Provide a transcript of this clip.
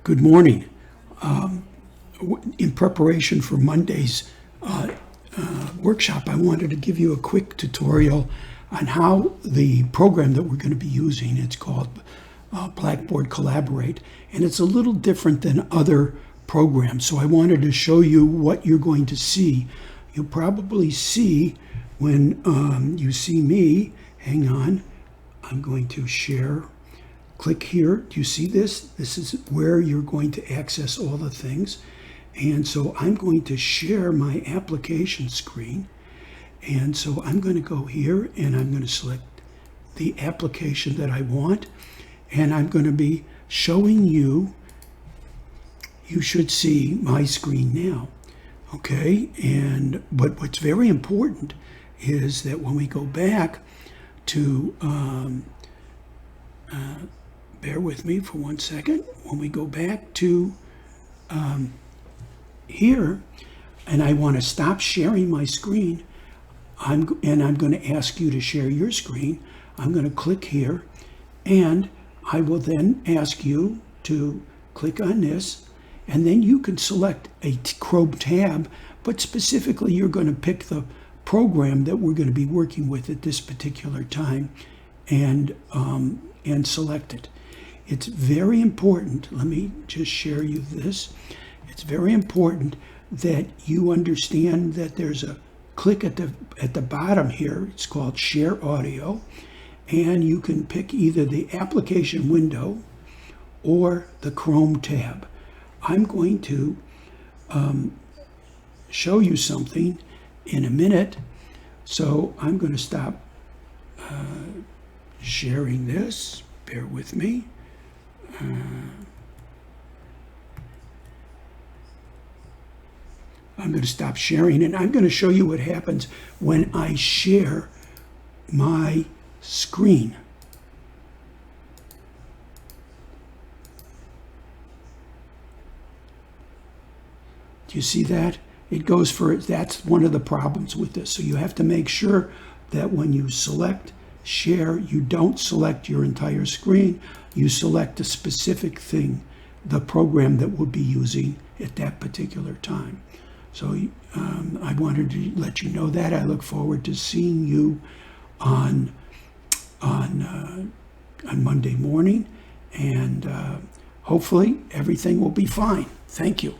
Good morning. In preparation for Monday's workshop, I wanted to give you a quick tutorial on how the program that we're going to be using, it's called Blackboard Collaborate, and it's a little different than other programs. So I wanted to show you what you're going to see. You'll probably see when you see me, hang on, I'm going to share. Click here. Do you see this? This is where you're going to access all the things. And so I'm going to share my application screen. And so I'm going to go here and I'm going to select the application that I want. And I'm going to be showing you, you should see my screen now. Okay, but what's very important is that when we go back to bear with me for 1 second. When we go back to here, and I want to stop sharing my screen, I'm going to ask you to share your screen. I'm going to click here, and I will then ask you to click on this, and then you can select a Chrome tab, but specifically you're going to pick the program that we're going to be working with at this particular time, and select it. It's very important, let me just share you this. It's very important that you understand that there's a click at the bottom here. It's called Share Audio, and you can pick either the application window or the Chrome tab. I'm going to show you something in a minute, so I'm going to stop sharing this. Bear with me. I'm going to stop sharing, and I'm going to show you what happens when I share my screen. Do you see that? It goes for, that's one of the problems with this. So you have to make sure that when you select share, you don't select your entire screen. You select a specific thing, the program that we'll be using at that particular time. So I wanted to let you know that. I look forward to seeing you on Monday morning, and hopefully everything will be fine. Thank you.